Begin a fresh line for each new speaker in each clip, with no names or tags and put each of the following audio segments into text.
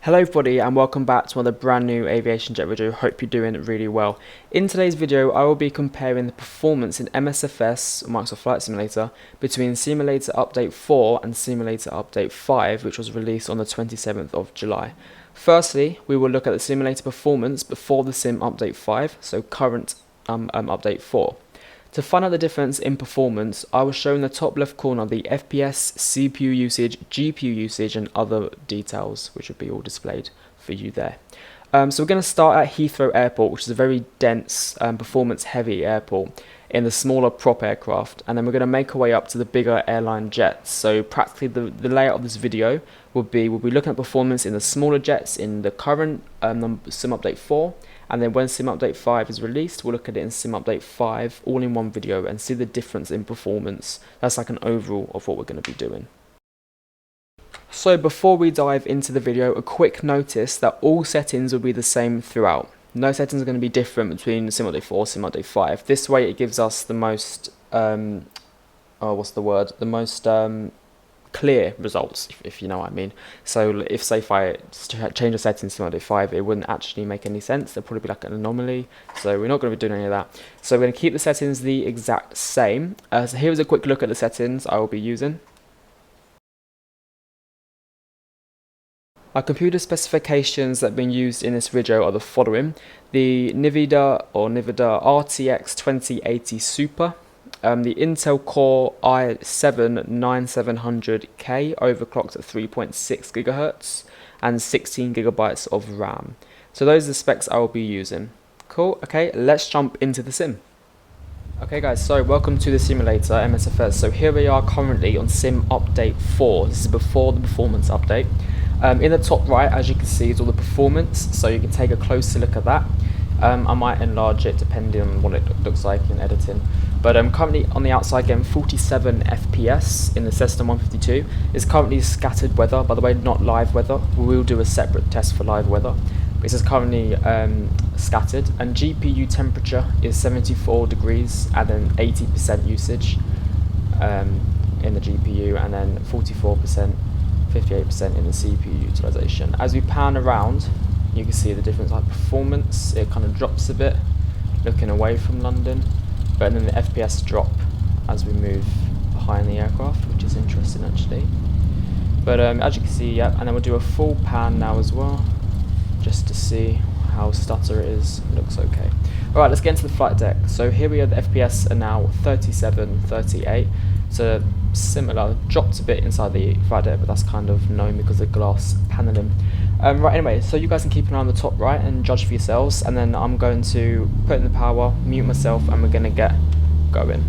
Hello everybody and welcome back to another brand new AviationJack video. Hope you're doing really well. In today's video I will be comparing the performance in MSFS, Microsoft Flight Simulator, between Simulator Update 4 and Simulator Update 5, which was released on the 27th of July. Firstly, we will look at the simulator performance before the Sim Update 5, so current Update 4. To find out the difference in performance, I will show in the top left corner the FPS, CPU usage, GPU usage and other details, which will be all displayed for you there. So we're going to start at Heathrow Airport, which is a very dense, performance heavy airport in the smaller prop aircraft, and then we're going to make our way up to the bigger airline jets. So practically the layout of this video we'll be looking at performance in the smaller jets in the current Sim Update 4, and then when Sim Update 5 is released, we'll look at it in Sim Update 5 all in one video and see the difference in performance. That's like an overall of what we're going to be doing. So before we dive into the video, a quick notice that all settings will be the same throughout. No settings are going to be different between Sim Update 4 and Sim Update 5. This way it gives us the most, clear results, if you know what I mean. So if if I change the settings to Sim Update 5, it wouldn't actually make any sense. There'll probably be like an anomaly. So we're not going to be doing any of that. So we're going to keep the settings the exact same. So here's a quick look at the settings I will be using. Our computer specifications that have been used in this video are the following: the NVIDIA RTX 2080 Super, the Intel Core i7-9700K overclocked at 3.6 GHz, and 16 GB of RAM. So those are the specs I will be using. Cool, okay, let's jump into the sim. Okay guys, so welcome to the simulator, MSFS. So here we are currently on Sim Update 4. This is before the performance update. In the top right, as you can see, is all the performance, so you can take a closer look at that. I might enlarge it depending on what it looks like in editing. But currently on the outside game, 47 FPS in the Cessna 152. Is currently scattered weather, by the way, not live weather. We will do a separate test for live weather. This is currently scattered, and GPU temperature is 74 degrees and then 80% usage in the GPU, and then 44%, 58% in the CPU utilization. As we pan around, you can see the difference like performance. It kind of drops a bit looking away from London, but then the FPS drop as we move behind the aircraft, which is interesting actually. But as you can see, yeah, and then we'll do a full pan now as well, just to see how stutter it is. It looks okay. Alright, let's get into the flight deck. So here we are, the FPS are now 37, 38. So similar, dropped a bit inside the flight deck, but that's kind of known because of the glass paneling. Right, anyway, so you guys can keep an eye on the top right and judge for yourselves, and then I'm going to put in the power, mute myself, and we're going to get going.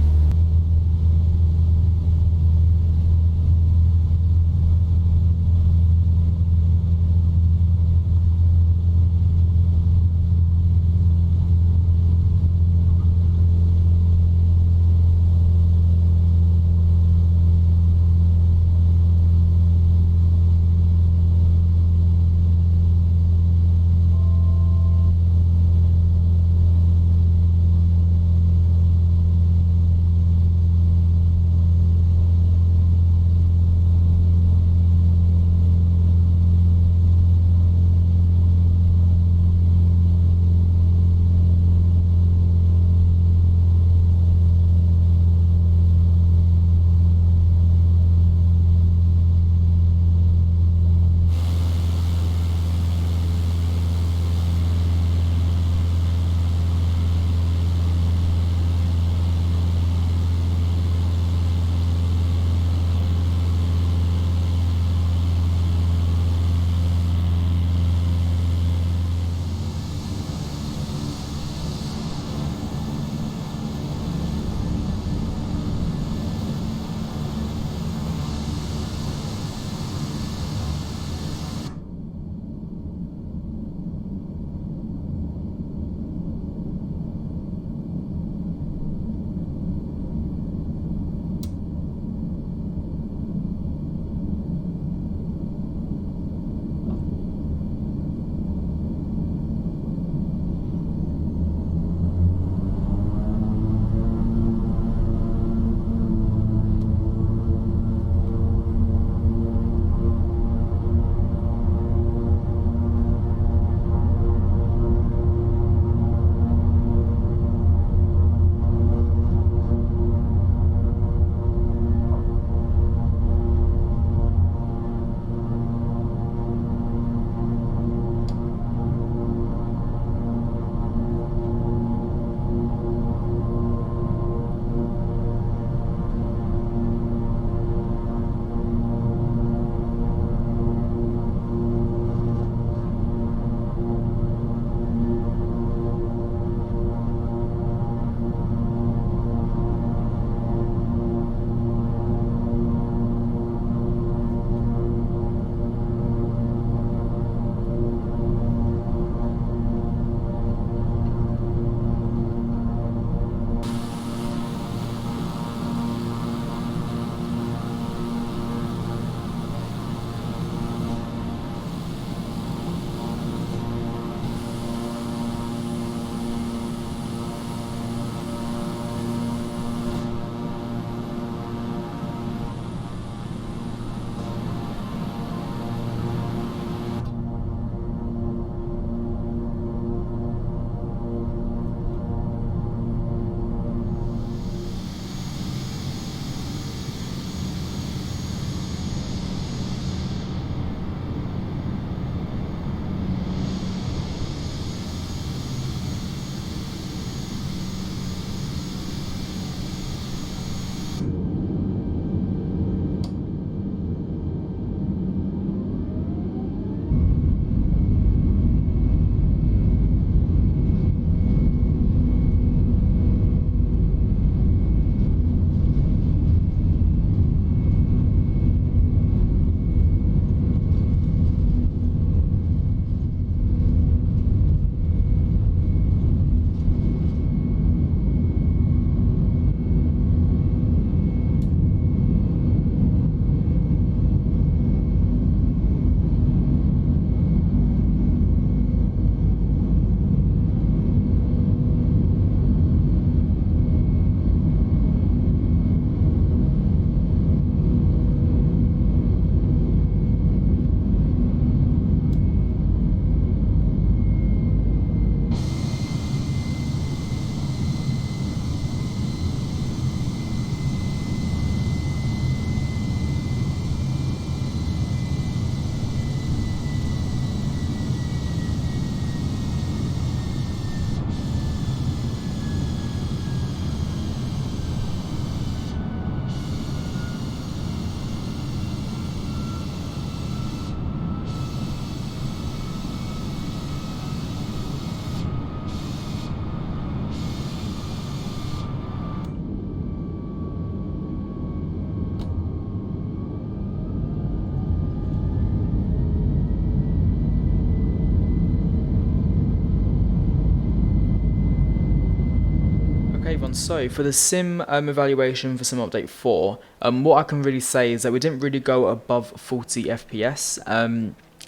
everyone. So for the sim evaluation for sim update 4, what I can really say is that we didn't really go above 40 FPS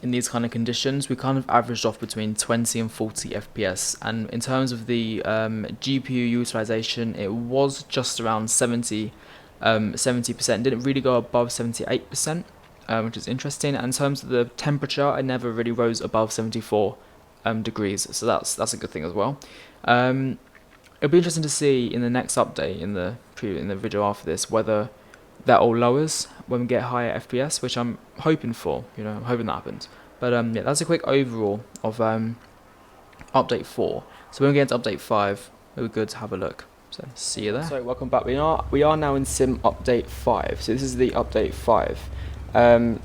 in these kind of conditions. We kind of averaged off between 20 and 40 FPS, and in terms of the GPU utilization, it was just around 70%. Didn't really go above 78%, which is interesting. And in terms of the temperature, I never really rose above 74 degrees, so that's a good thing as well. It'll be interesting to see in the next update, in the video after this, whether that all lowers when we get higher FPS, which I'm hoping for. I'm hoping that happens. But yeah, that's a quick overall of update 4. So when we get into update 5, it'll be good to have a look. So see you there. So welcome back. We are now in sim update 5. So this is the update 5.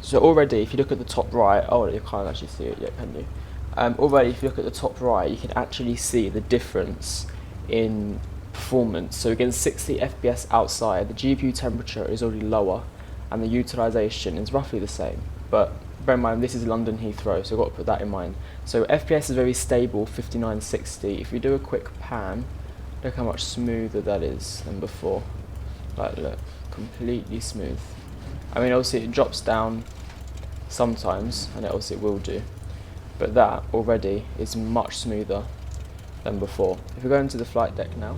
So already, if you look at the top right, oh, you can't actually see it yet, can you? Already, if you look at the top right, you can actually see the difference in performance. So again, 60 FPS outside, the GPU temperature is already lower, and the utilization is roughly the same. But bear in mind, this is London Heathrow, so I've got to put that in mind. So FPS is very stable, 5960. If we do a quick pan, look how much smoother that is than before. Like, look, completely smooth. I mean, obviously it drops down sometimes, and obviously it will do, but that already is much smoother than before. If we go into the flight deck now,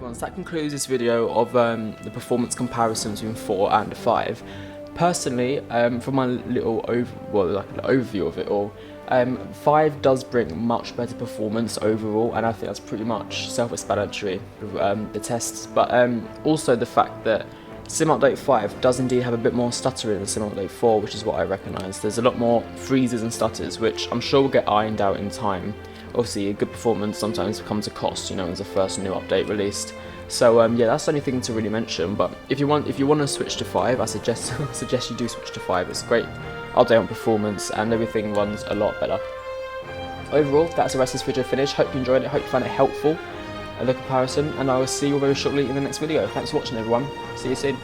everyone, so that concludes this video of the performance comparison between 4 and 5. Personally, from my little overview of it all, 5 does bring much better performance overall, and I think that's pretty much self-explanatory with the tests, but also the fact that Sim Update 5 does indeed have a bit more stuttering than Sim Update 4, which is what I recognise. There's a lot more freezes and stutters, which I'm sure will get ironed out in time. Obviously, a good performance sometimes becomes a cost, you know, as a first new update released. So yeah, that's the only thing to really mention. But if you want to switch to 5, I suggest you do switch to 5. It's a great update on performance, and everything runs a lot better. Overall, that's the rest of this video finished. Hope you enjoyed it. Hope you found it helpful, the comparison, and I will see you very shortly in the next video. Thanks for watching, everyone. See you soon.